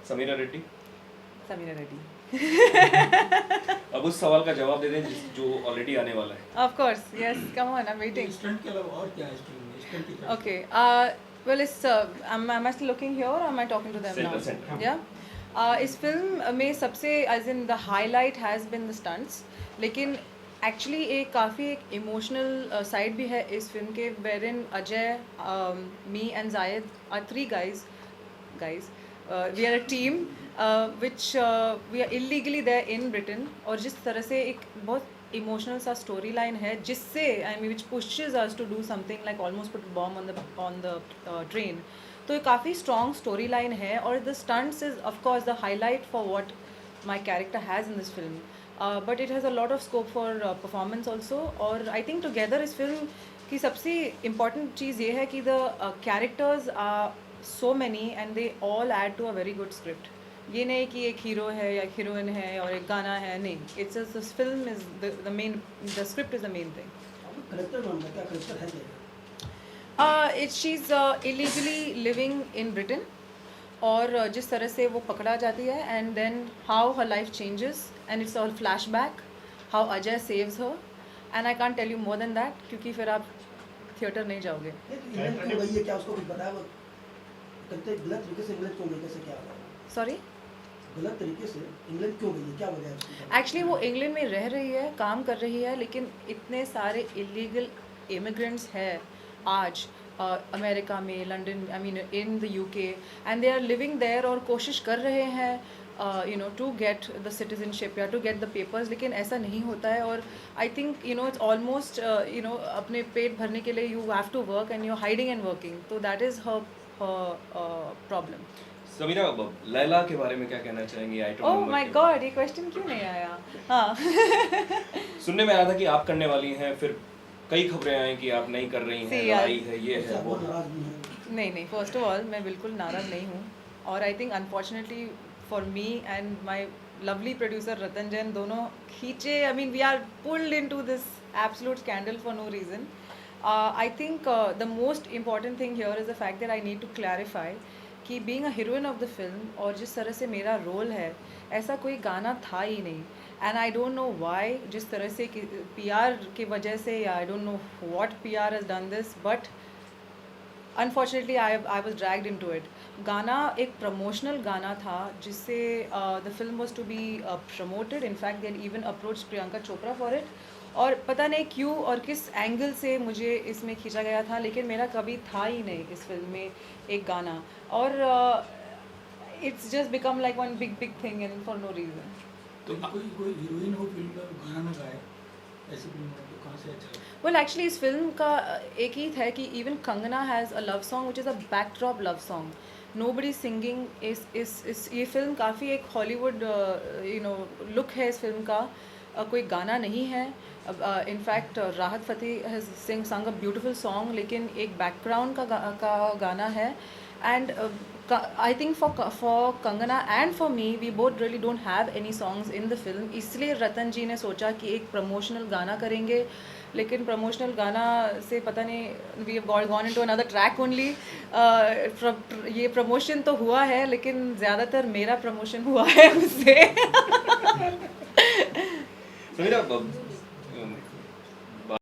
समीरा रेड्डी। समीरा रेड्डी। अब उस सवाल का जवाब दे दें जो ऑलरेडी आने वाला है। Of course, yes. Come on, I'm waiting. Stunt के अलावा और क्या है इस फिल्म में? स्टंट की तरफ से। Okay. Well, am I still looking here or am I talking to them now? Center. Yeah. इस फिल्म में सबसे as in the highlight has been the stunts, लेकिन एक्चुअली एक काफ़ी एक इमोशनल साइड भी है इस फिल्म के, wherein Ajay, me and Zayed are three guys, we are a team which we are illegally there in Britain, और जिस तरह से एक बहुत इमोशनल सा स्टोरी लाइन है जिससे I mean which pushes us to do something like almost put bomb on the train. तो ये काफ़ी स्ट्रॉन्ग स्टोरी लाइन है, और the stunts is of course the highlight for what my character has in this film, but it has a lot of scope for performance also. और I think together इस film की सबसे important चीज़ ये है कि the characters are so many and they all add to a very good script. ये नहीं कि एक हीरो है या हीरोइन है और एक गाना है, नहीं. It's this film is the main, the script is the main thing. Character नाम क्या करेक्टर है? She is illegally living in Britain, और जिस तरह से वो पकड़ा जाती है and then how her life changes and it's all flash back, how Ajay saves her, and I can't tell you more than that क्योंकि फिर आप थिएटर नहीं जाओगे. इंग्लैंड क्यों गई है, क्या उसको कुछ बताया? वो कहते गलत तरीके से इंग्लैंड क्यों गई, कैसे क्या हुआ? सॉरी, गलत तरीके से इंग्लैंड क्यों गई है, क्या वजह है उसकी? एक्चुअली वो इंग्लैंड में रह रही है, काम कर रही है, लेकिन इतने सारे इलीगल इमिग्रेंट्स हैं आज अमेरिका में, London, I mean in the UK, and they are living there और कोशिश कर रहे हैं you know to get the citizenship या टू गेट द पेपर्स, लेकिन ऐसा नहीं होता है. और I think you know it's almost you know अपने पेट भरने के लिए you have to work and you are hiding and working, तो that is her problem. Sameera, Laila के बारे में क्या कहना चाहेंगे? ओह माय गॉड, ये क्वेश्चन क्यों नहीं आया? हाँ. सुनने में आया था कि आप करने वाली हैं, फिर कई खबरें आई कि आप नहीं कर रही हैं, See, लड़ाई है, ये है, वो बहुत है. नाराज भी हैं। नहीं, फर्स्ट ऑफ ऑल मैं बिल्कुल नाराज़ नहीं हूँ, और I think unfortunately for me and my lovely producer Ratan Jain, दोनों खींचे, I mean we are pulled into this absolute scandal for no reason. I think the most important thing here is the fact that I need to clarify कि being a heroine of the film और जिस तरह से मेरा role है, ऐसा कोई गाना था ही नहीं. And I don't know why, जिस तरह से PR की वजह से, या I don't know what PR has done this, but unfortunately I was dragged into it. गाना एक प्रमोशनल गाना था जिससे the film was to be promoted. In fact they had even approached Priyanka Chopra for it. और पता नहीं क्यों और किस एंगल से मुझे इसमें खींचा गया था, लेकिन मेरा कभी था ही नहीं इस फिल्म में एक गाना, और it's just become like one big thing and for no reason. तो कोई हीरोइन हो फिल्म में गाना ना गाए, ऐसी फिल्म हो तो कहाँ से अच्छा? वेल एक्चुअली इस फिल्म का एक ही है कि even Kangana has a love song which is a backdrop love song. Nobody singing इस ये फिल्म काफ़ी एक हॉलीवुड यू नो लुक है इस फिल्म का. कोई गाना नहीं है. इनफैक्ट राहत फ़तेह हैज़ संग अ ब्यूटिफुल सॉन्ग, लेकिन एक बैकग्राउंड का गाना है. And I think for Kangana and for me, we both really don't have any songs in the film, इसलिए रतन जी ने सोचा कि एक प्रमोशनल गाना करेंगे, लेकिन प्रमोशनल गाना से पता नहीं we have gone into another track only. ये प्रमोशन तो हुआ है, लेकिन ज़्यादातर मेरा प्रमोशन हुआ है उससे. समीरा,